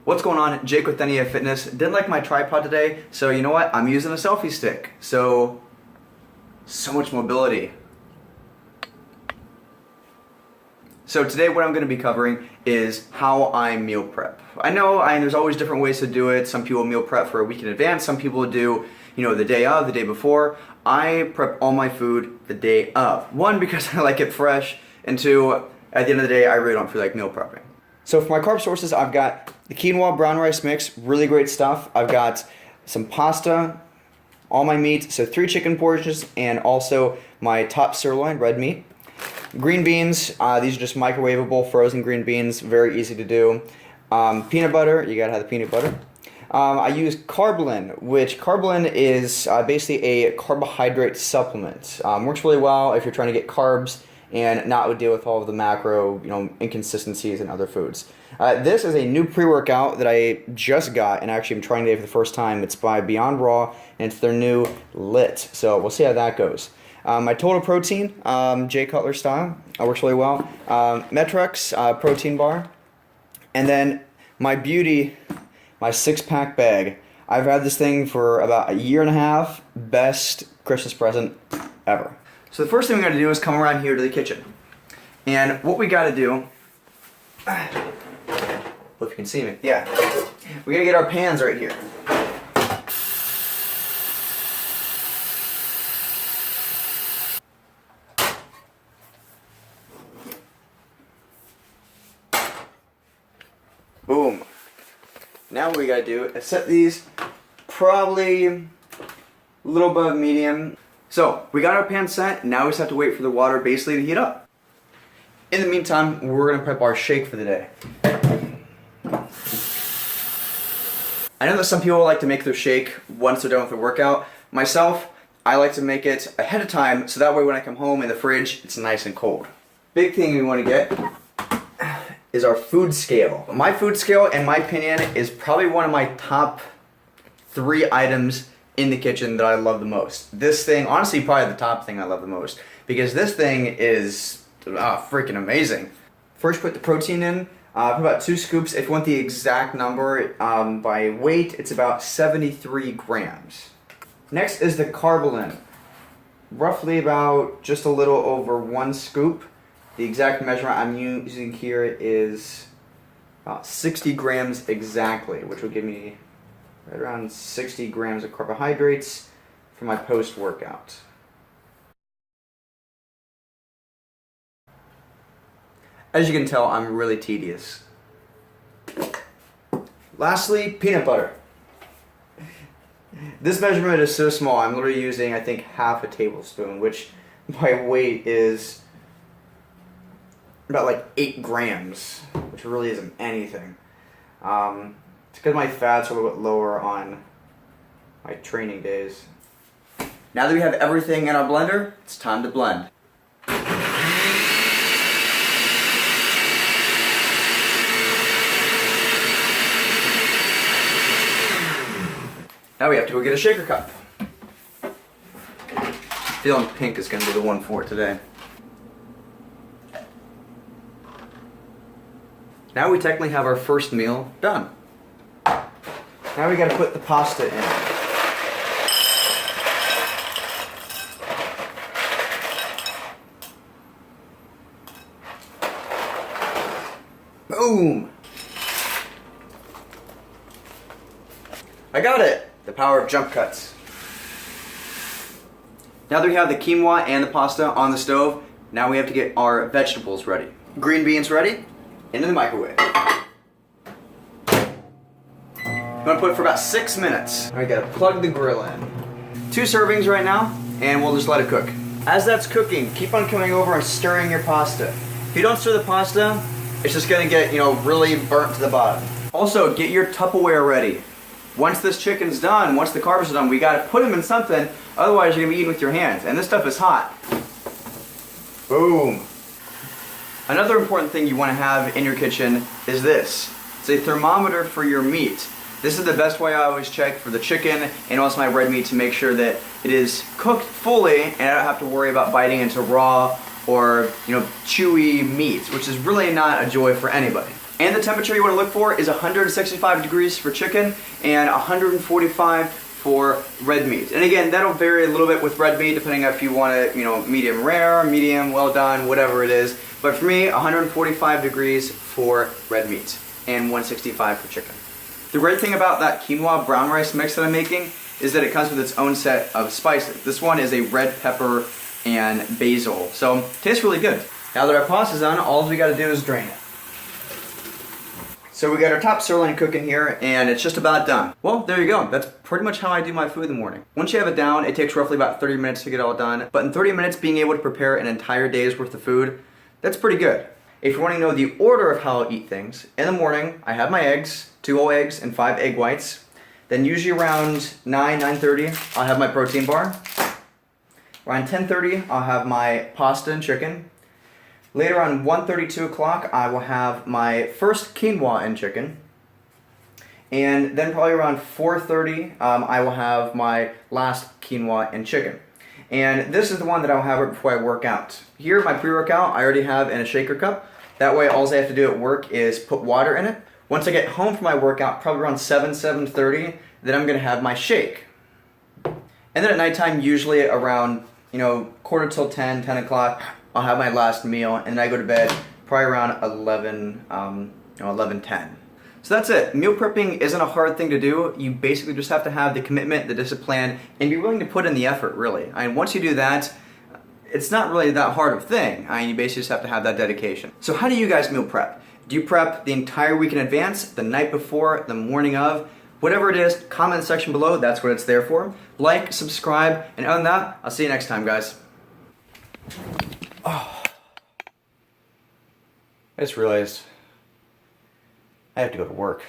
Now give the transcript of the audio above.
What's going on? Jake with NEA Fitness. Didn't like my tripod today, so you know what? I'm using a selfie stick. So much mobility. So today what I'm going to be covering is how I meal prep. I know there's always different ways to do it. Some people meal prep for a week in advance. Some people do, the day of, the day before. I prep all my food the day of. One, because I like it fresh, and two, at the end of the day, I really don't feel like meal prepping. So for my carb sources, I've got the quinoa brown rice mix, really great stuff. I've got some pasta, all my meat, so 3 chicken portions, and also my top sirloin, red meat. Green beans, these are just microwavable frozen green beans, very easy to do. Peanut butter, you gotta have the peanut butter. I use Carbs, which Carbs is basically a carbohydrate supplement. Works really well if you're trying to get carbs and not deal with all of the macro, inconsistencies in other foods. This is a new pre-workout that I just got, and actually I'm trying today for the first time. It's by Beyond Raw, and it's their new Lit. So we'll see how that goes. My total protein, Jay Cutler style, works really well. Metrux protein bar, and then my beauty, my 6-pack bag. I've had this thing for about a year and a half. Best Christmas present ever. So the first thing we got to do is come around here to the kitchen. And what we got to do, well, if you can see me, yeah, we got to get our pans right here. Boom. Now what we got to do is set these probably a little above medium. So, we got our pan set, now we just have to wait for the water basically to heat up. In the meantime, we're going to prep our shake for the day. I know that some people like to make their shake once they're done with their workout. Myself, I like to make it ahead of time, so that way when I come home in the fridge, it's nice and cold. Big thing we want to get is our food scale. My food scale, in my opinion, is probably one of my top 3 items in the kitchen that I love the most. This thing, honestly, probably the top thing I love the most, because this thing is freaking amazing. First, put the protein in. Put about 2 scoops. If you want the exact number by weight, it's about 73 grams. Next is the Carbs. Roughly about just a little over 1 scoop. The exact measurement I'm using here is about 60 grams exactly, which will give me right around 60 grams of carbohydrates for my post-workout. As you can tell, I'm really tedious. Lastly, peanut butter. This measurement is so small, I'm literally using, I think, half a tablespoon, which by weight is about like 8 grams, which really isn't anything. It's because my fats are a little bit lower on my training days. Now that we have everything in our blender, it's time to blend. Now we have to go get a shaker cup. Feeling pink is going to be the one for it today. Now we technically have our first meal done. Now we got to put the pasta in. Boom! I got it! The power of jump cuts. Now that we have the quinoa and the pasta on the stove, now we have to get our vegetables ready. Green beans ready, into the microwave. I'm gonna put it for about 6 minutes. I gotta plug the grill in. 2 servings right now, and we'll just let it cook. As that's cooking, keep on coming over and stirring your pasta. If you don't stir the pasta, it's just gonna get, really burnt to the bottom. Also, get your Tupperware ready. Once this chicken's done, once the carbs are done, we gotta put them in something, otherwise you're gonna be eating with your hands. And this stuff is hot. Boom. Another important thing you wanna have in your kitchen is this. It's a thermometer for your meat. This is the best way I always check for the chicken and also my red meat to make sure that it is cooked fully and I don't have to worry about biting into raw or chewy meat, which is really not a joy for anybody. And the temperature you want to look for is 165 degrees for chicken and 145 for red meat. And again, that'll vary a little bit with red meat depending on if you want it, medium rare, medium, well done, whatever it is. But for me, 145 degrees for red meat and 165 for chicken. The great thing about that quinoa brown rice mix that I'm making is that it comes with its own set of spices. This one is a red pepper and basil, so it tastes really good. Now that our pasta's done, all we gotta do is drain it. So we got our top sirloin cooking here, and it's just about done. Well, there you go. That's pretty much how I do my food in the morning. Once you have it down, it takes roughly about 30 minutes to get it all done. But in 30 minutes, being able to prepare an entire day's worth of food, that's pretty good. If you want to know the order of how I'll eat things, in the morning, I have my eggs, 2 whole eggs and 5 egg whites. Then usually around 9:30, I'll have my protein bar. Around 10:30, I'll have my pasta and chicken. Later on 1:30, 2 o'clock, I will have my first quinoa and chicken. And then probably around 4:30, I will have my last quinoa and chicken. And this is the one that I'll have right before I work out. Here, my pre-workout, I already have in a shaker cup. That way, all I have to do at work is put water in it. Once I get home from my workout, probably around 7:30, then I'm gonna have my shake. And then at nighttime, usually around, quarter till 10 o'clock, I'll have my last meal, and then I go to bed probably around 11:10. So that's it. Meal prepping isn't a hard thing to do. You basically just have to have the commitment, the discipline, and be willing to put in the effort, really. Once you do that, it's not really that hard of a thing. You basically just have to have that dedication. So how do you guys meal prep? Do you prep the entire week in advance, the night before, the morning of? Whatever it is, comment in the section below. That's what it's there for. Like, subscribe, and other than that, I'll see you next time, guys. Oh. I just realized I have to go to work.